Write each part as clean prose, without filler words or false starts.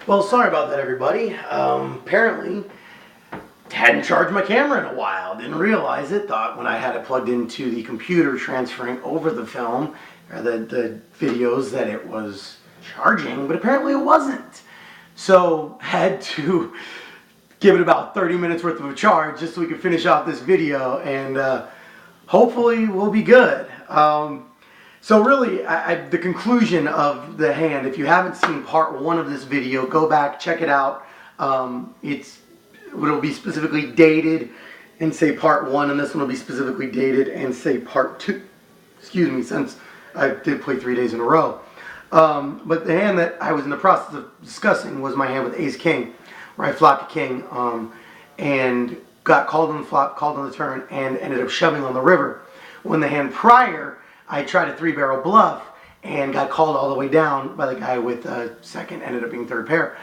Well, sorry about that, everybody. Apparently, hadn't charged my camera in a while. Didn't realize it. Thought when I had it plugged into the computer transferring over the film or the videos that it was charging, but apparently it wasn't. So had to give it about 30 minutes worth of a charge just so we could finish off this video, and hopefully we'll be good. So really, the conclusion of the hand, if you haven't seen part one of this video, go back, check it out. It'll be specifically dated and say part one, and this one will be specifically dated and say part two. Excuse me, since I did play 3 days in a row. But the hand that I was in the process of discussing was my hand with Ace King, where I flopped a king and got called on the flop, called on the turn, and ended up shoving on the river. When the hand prior, I tried a 3-barrel bluff and got called all the way down by the guy with second, ended up being third pair.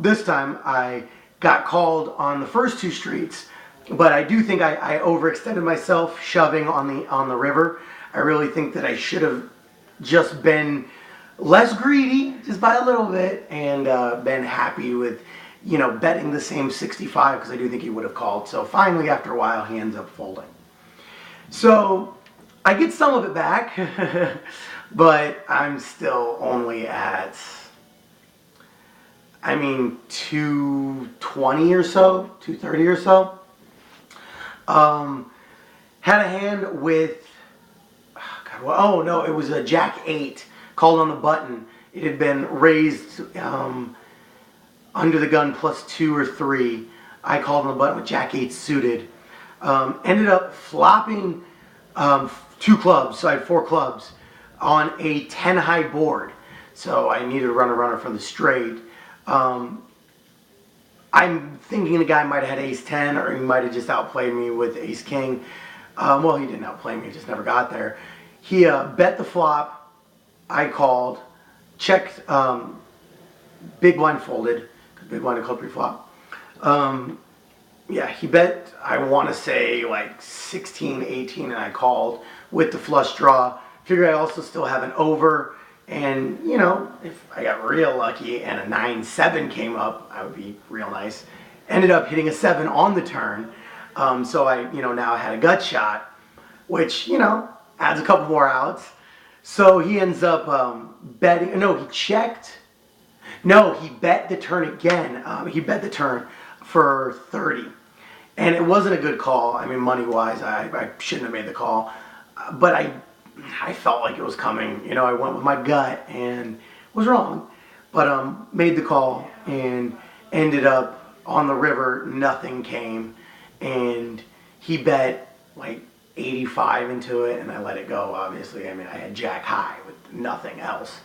This time I got called on the first 2 streets, but I do think I overextended myself shoving on the river. I really think that I should have just been less greedy, just by a little bit, and been happy with, betting the same 65, because I do think he would have called. So finally, after a while, he ends up folding. So I get some of it back, but I'm still only at, 220 or so, 230 or so. Had a hand with, it was a Jack 8, called on the button. It had been raised under the gun plus 2 or 3. I called on the button with Jack 8 suited. Ended up flopping 2 clubs, so I had 4 clubs on a 10 high board. So I needed to run a runner from the straight. I'm thinking the guy might have had Ace 10, or he might have just outplayed me with Ace King. Well, he didn't outplay me, he just never got there. He bet the flop. I called, checked, big blind folded, because big blind had called pre-flop. He bet, I want to say like 16, 18, and I called with the flush draw. Figure I also still have an over, and if I got real lucky and a 9-7 came up, I would be real nice. Ended up hitting a 7 on the turn, so I now had a gut shot, which adds a couple more outs. So he ends up betting. No, he checked. No, he bet the turn again. He bet the turn for 30. And it wasn't a good call. Money-wise, I shouldn't have made the call. But I felt like it was coming. I went with my gut and was wrong. But made the call and ended up on the river. Nothing came. And he bet like 85 into it, and I let it go, obviously. I had Jack high with nothing else.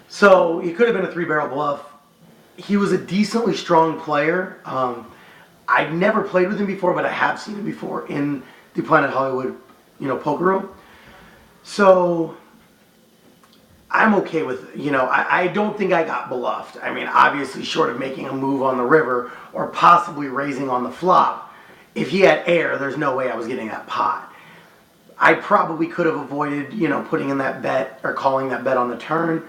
So he could have been a 3-barrel bluff. He was a decently strong player. I've never played with him before, but I have seen him before in the Planet Hollywood, poker room. So I'm okay with, I don't think I got bluffed. Obviously short of making a move on the river or possibly raising on the flop. If he had air, there's no way I was getting that pot. I probably could have avoided, putting in that bet or calling that bet on the turn.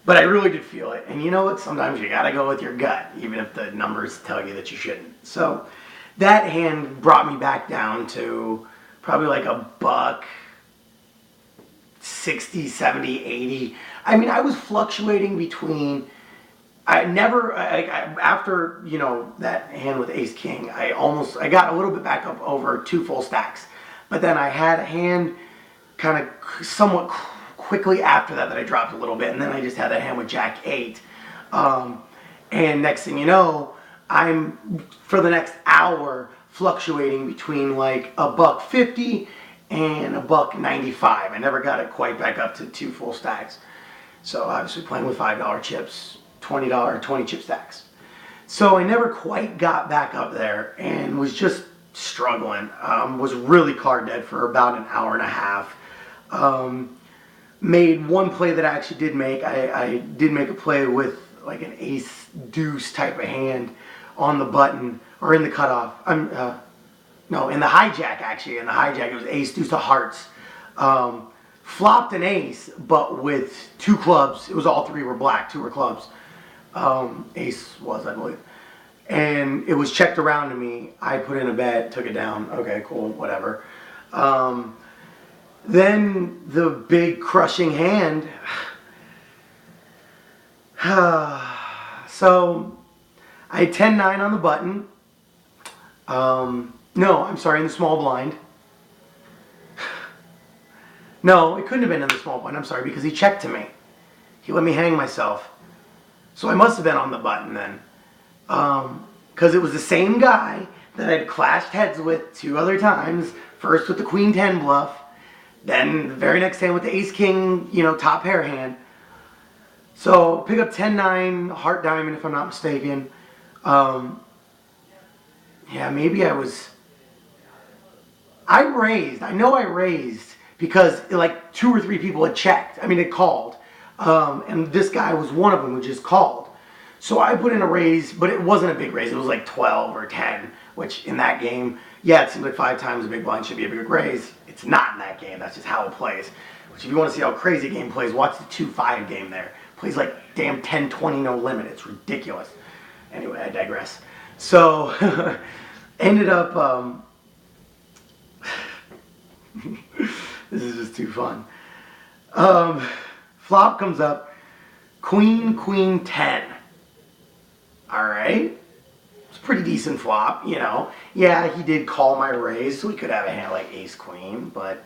But I really did feel it. And you know what? Sometimes you gotta go with your gut, even if the numbers tell you that you shouldn't. So that hand brought me back down to probably like a buck 60, 70, 80. I was fluctuating between, after, that hand with Ace King, I got a little bit back up over 2 full stacks. But then I had a hand kind of somewhat quickly after that I dropped a little bit, and then I just had that hand with Jack 8. And next thing you know, I'm, for the next hour, fluctuating between like a buck 50 and a buck 95. I never got it quite back up to 2 full stacks. So obviously playing with $5 chips, $20, 20 chip stacks. So I never quite got back up there and was just struggling. Was really card dead for about an hour and a half. Made one play that I actually did make. I did make a play with like an ace deuce type of hand on the button, or in the cutoff. No, in the hijack actually. In the hijack it was ace deuce of hearts. Flopped an ace, but with 2 clubs. It was all 3 were black, 2 were clubs. Ace was, I believe. And it was checked around to me. I put in a bet, took it down. Okay, cool, whatever. Then the big crushing hand. So I had 10-9 on the button. No, I'm sorry, in the small blind. No, it couldn't have been in the small blind. I'm sorry, because he checked to me. He let me hang myself. So I must have been on the button then. Because it was the same guy that I'd clashed heads with 2 other times. First with the Queen 10 bluff. Then the very next hand with the Ace King, top pair hand. So pick up 10-9, heart diamond if I'm not mistaken. Yeah, maybe I raised. I know I raised because like 2 or 3 people had checked. I mean, it called. And this guy was one of them who just called. So I put in a raise, but it wasn't a big raise. It was like 12 or 10, which in that game, yeah, it seems like 5 times a big blind should be a big raise. It's not in that game. That's just how it plays. Which if you want to see how crazy a game plays, watch the 2-5 game there. Plays like damn 10-20 no limit. It's ridiculous. Anyway, I digress. So ended up this is just too fun. Flop comes up, Queen 10. Alright. It's a pretty decent flop, Yeah, he did call my raise, so he could have a hand like Ace Queen, but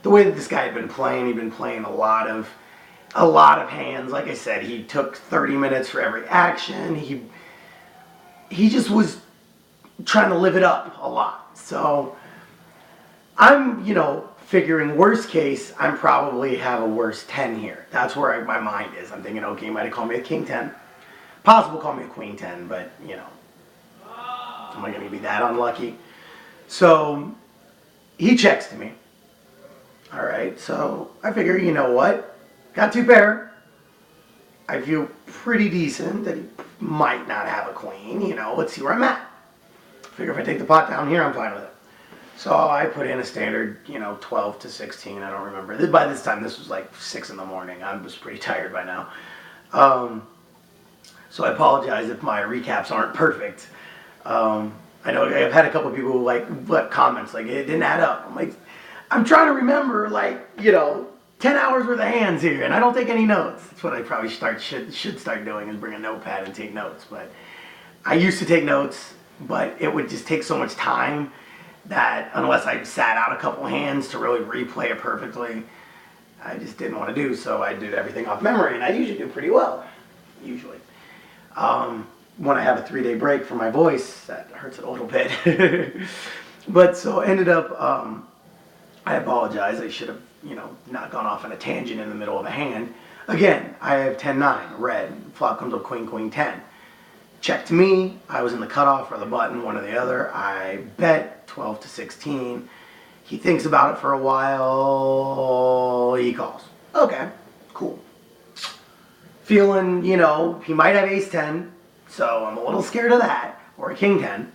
the way that this guy had been playing, he'd been playing a lot of hands. Like I said, he took 30 minutes for every action. He just was trying to live it up a lot. So I'm, figuring worst case, I'm probably have a worse 10 here. That's where my mind is. I'm thinking, okay, he might have called me a King 10. Possible call me a Queen 10, but, am I going to be that unlucky? So he checks to me. All right, so I figure, you know what? Got 2 pair. I feel pretty decent that he might not have a queen. Let's see where I'm at. Figure if I take the pot down here, I'm fine with it. So I put in a standard, 12 to 16. I don't remember. By this time, this was like 6 in the morning. I was pretty tired by now. So I apologize if my recaps aren't perfect. I know I've had a couple of people who left comments like it didn't add up. I'm like, I'm trying to remember 10 hours worth of hands here, and I don't take any notes. That's what I probably should start doing, is bring a notepad and take notes. But I used to take notes, but it would just take so much time that unless I sat out a couple hands to really replay it perfectly, I just didn't want to do. So I did everything off memory, and I usually do pretty well. Usually. When I have a 3-day break for my voice, that hurts it a little bit. But so ended up, I apologize. I should have, not gone off on a tangent in the middle of a hand. Again, I have 10-9, red. Flop comes up Queen 10. Check to me. I was in the cutoff or the button, one or the other. I bet 12 to 16. He thinks about it for a while. He calls. Okay, cool. Feeling, he might have Ace 10, so I'm a little scared of that, or a King 10.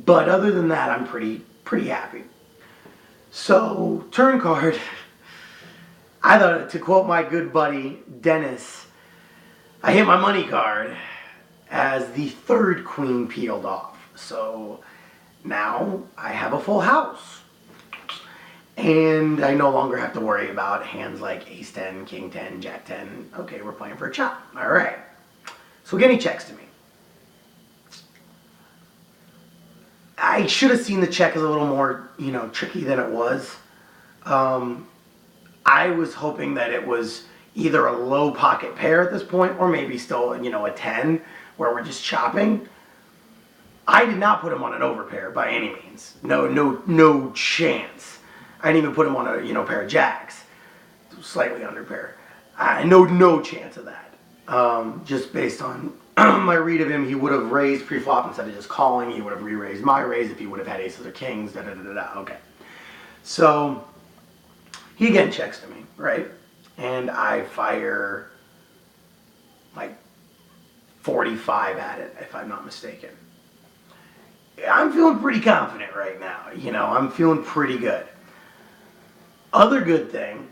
But other than that, I'm pretty happy. So, turn card. I thought, to quote my good buddy Dennis, I hit my money card as the 3rd queen peeled off. So now I have a full house. And I no longer have to worry about hands like Ace 10, King 10, Jack 10. Okay, we're playing for a chop. All right. So again, he checks to me. I should have seen the check as a little more, tricky than it was. I was hoping that it was either a low pocket pair at this point, or maybe still, a 10, where we're just chopping. I did not put him on an overpair by any means. No chance. I didn't even put him on a, pair of jacks. Slightly under pair. No chance of that. Just based on my read of him, he would have raised pre-flop instead of just calling. He would have re-raised my raise if he would have had aces or kings. Okay. So he again checks to me, right? And I fire like 45 at it, if I'm not mistaken. I'm feeling pretty confident right now. I'm feeling pretty good. Other good thing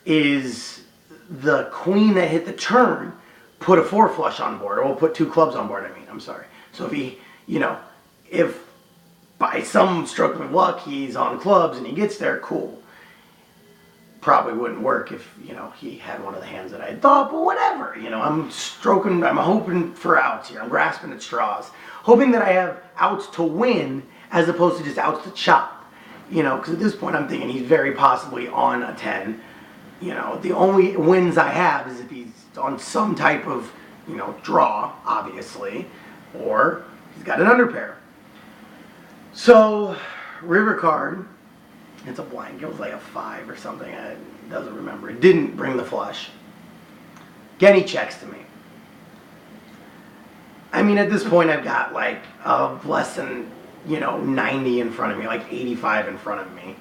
is the queen that hit the turn put a 4 flush on board, or we'll put 2 clubs on board, I'm sorry. So if he, if by some stroke of luck he's on clubs and he gets there, cool. Probably wouldn't work if, he had one of the hands that I had thought, but whatever. I'm hoping for outs here. I'm grasping at straws. Hoping that I have outs to win as opposed to just outs to chop. Because at this point I'm thinking he's very possibly on a 10. The only wins I have is if he's on some type of, draw, obviously, or he's got an underpair. So, river card, it's a blank. It was like a 5 or something. I doesn't remember. It didn't bring the flush. Again, he checks to me. At this point, I've got like less than, 90 in front of me, like 85 in front of me.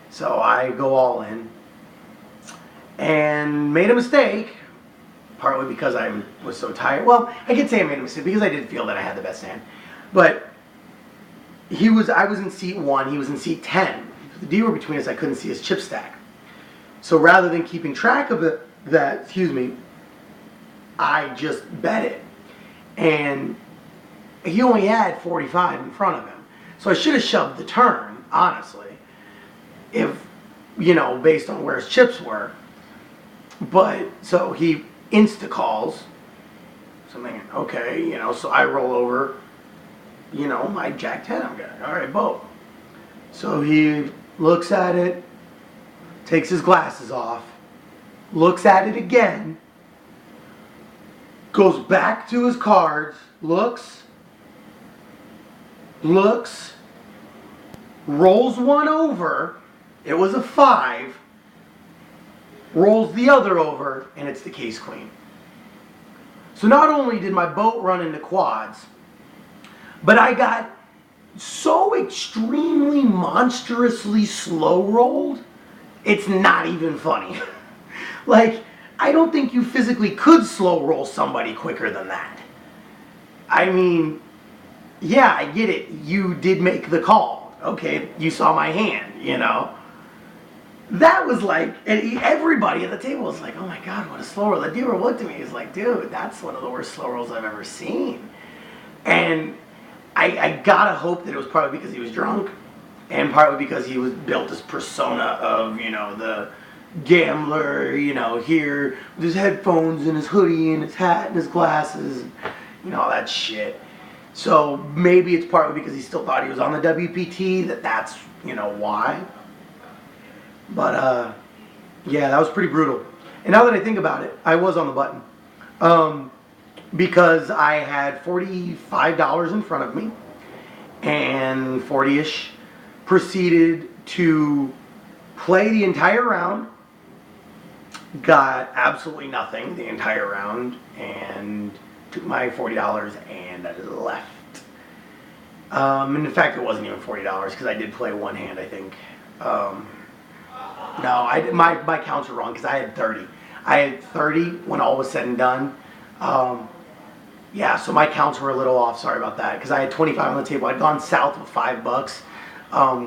So I go all in and made a mistake, partly because I was so tired. Well, I could say I made a mistake because I did feel that I had the best hand. But I was in seat 1, he was in seat 10. The deal between us, I couldn't see his chip stack. So rather than keeping track of I just bet it. And he only had 45 in front of him. So I should have shoved the turn, honestly, if, based on where his chips were. But, so he insta-calls. So I'm thinking, okay, so I roll over, my jack 10, I'm good. All right, boat. So he looks at it, takes his glasses off, looks at it again, goes back to his cards, looks, rolls one over, it was a 5, rolls the other over, and it's the case queen. So not only did my boat run into quads, but I got so extremely monstrously slow rolled, it's not even funny. Like, I don't think you physically could slow roll somebody quicker than that. Yeah, I get it. You did make the call. Okay, you saw my hand, That was like, and everybody at the table was like, oh my God, what a slow roll. The dealer looked at me, he's like, dude, that's one of the worst slow rolls I've ever seen. And I gotta hope that it was partly because he was drunk, and partly because he was built this persona of, the gambler, here with his headphones and his hoodie and his hat and his glasses, and all that shit. So maybe it's partly because he still thought he was on the WPT that's, why. But, yeah, that was pretty brutal. And now that I think about it, I was on the button. Because I had $45 in front of me, and 40-ish proceeded to play the entire round, got absolutely nothing the entire round, and took my $40 and left. And in fact, it wasn't even $40 because I did play one hand, I think. No, my counts were wrong because I had 30. I had 30 when all was said and done. Yeah, so my counts were a little off. Sorry about that, because I had 25 on the table. I'd gone south with $5,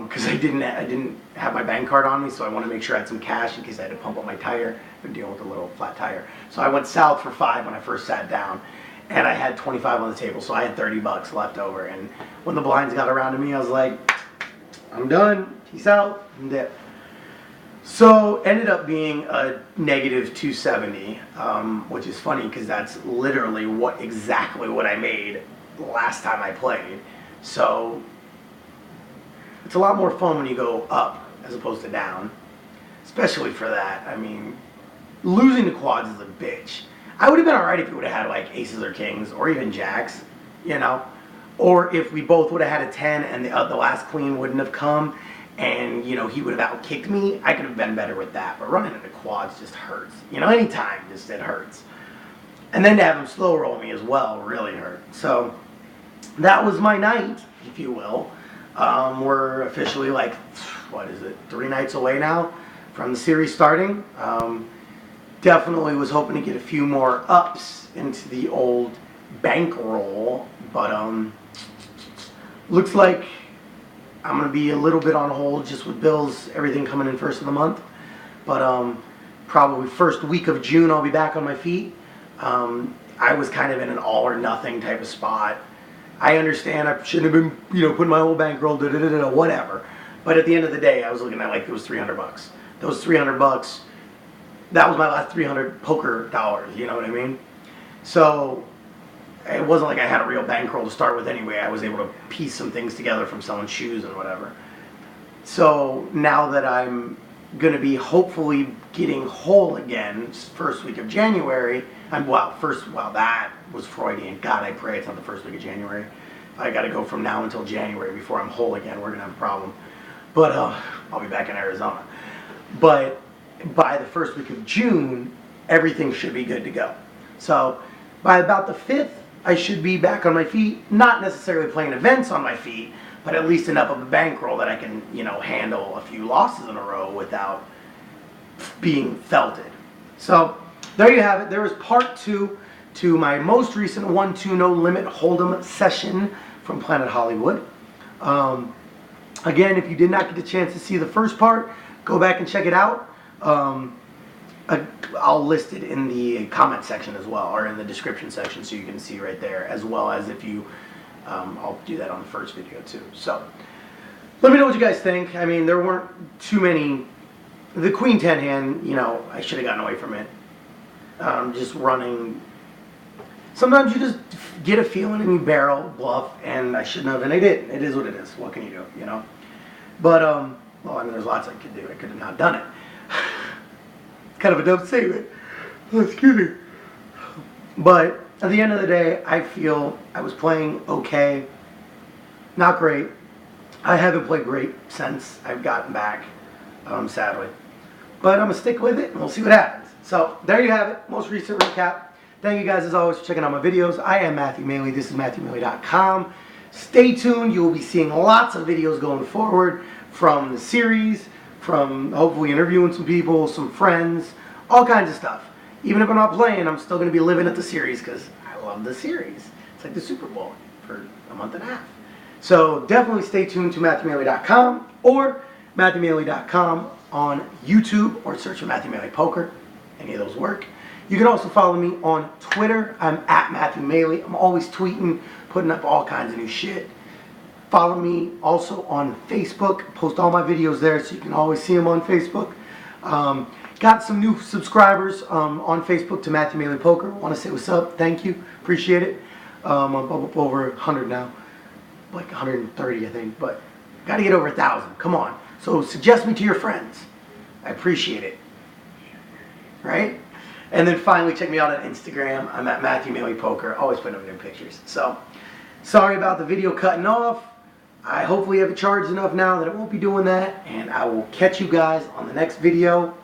because I didn't have my bank card on me, so I wanted to make sure I had some cash in case I had to pump up my tire. I've been dealing with a little flat tire, so I went south for 5 when I first sat down, and I had 25 on the table, so I had $30 left over. And when the blinds got around to me, I was like, I'm done. Peace out. And dip. So ended up being a negative 270, which is funny because that's literally exactly what I made last time I played. So it's a lot more fun when you go up as opposed to down, especially for that. Losing to quads is a bitch. I would have been alright if we would have had like aces or kings or even jacks, or if we both would have had a 10 and the last queen wouldn't have come. And, he would have outkicked me, I could have been better with that. But running into quads just hurts. Anytime, it hurts. And then to have him slow roll me as well really hurt. So that was my night, if you will. We're officially 3 nights away now from the series starting. Definitely was hoping to get a few more ups into the old bankroll. But looks like I'm going to be a little bit on hold just with bills, everything coming in first of the month. But probably first week of June I'll be back on my feet. I was kind of in an all or nothing type of spot. I understand I shouldn't have been, you know, putting my whole bankroll, whatever. But at the end of the day, I was looking at like it was $300. Those $300, that was my last 300 poker dollars. You know what I mean? So it wasn't like I had a real bankroll to start with anyway. I was able to piece some things together from selling shoes and whatever. So now that I'm going to be hopefully getting whole again first week of January, that was Freudian. God, I pray it's not the first week of January. I got to go from now until January before I'm whole again. We're going to have a problem. But I'll be back in Arizona. But by the first week of June, everything should be good to go. So by about the 5th, I should be back on my feet. Not necessarily playing events on my feet, but at least enough of a bankroll that I can, you know, handle a few losses in a row without being felted. So there you have it. There was part 2 to my most recent 1-2 no limit hold'em session from Planet Hollywood. Again, if you did not get the chance to see the first part, go back and check it out. I'll list it in the comment section as well, or in the description section, so you can see right there, as well as if you, I'll do that on the first video too. So let me know what you guys think. I mean, there weren't too many. The Queen 10 hand, you know, I should have gotten away from it. Just running. Sometimes you just get a feeling and you barrel, bluff, and I shouldn't have, and I did. It is what it is. What can you do, you know? But, well, I mean, there's lots I could do. I could have not done it. Kind of a dope statement. Excuse me. But at the end of the day, I feel I was playing okay. Not great. I haven't played great since I've gotten back, sadly. But I'm going to stick with it, and we'll see what happens. So, there you have it. Most recent recap. Thank you guys, as always, for checking out my videos. I am Matthew Maley. This is MatthewMaley.com. Stay tuned. You will be seeing lots of videos going forward from the series, from hopefully interviewing some people, some friends, all kinds of stuff. Even if I'm not playing, I'm still going to be living at the series because I love the series. It's like the Super Bowl for a month and a half. So definitely stay tuned to MatthewMaley.com or MatthewMaley.com on YouTube, or search for Matthew Maley Poker. Any of those work. You can also follow me on Twitter. I'm at Matthew Maley. I'm always tweeting, putting up all kinds of new shit. Follow me also on Facebook. Post all my videos there, so you can always see them on Facebook. Got some new subscribers on Facebook to Matthew Maley Poker. Want to say what's up. Thank you. Appreciate it. I'm up over 100 now. Like 130, I think. But got to get over 1,000. Come on. So suggest me to your friends. I appreciate it. Right? And then finally, check me out on Instagram. I'm at Matthew Maley Poker. Always putting up new pictures. So, sorry about the video cutting off. I hopefully have it charged enough now that it won't be doing that. And I will catch you guys on the next video.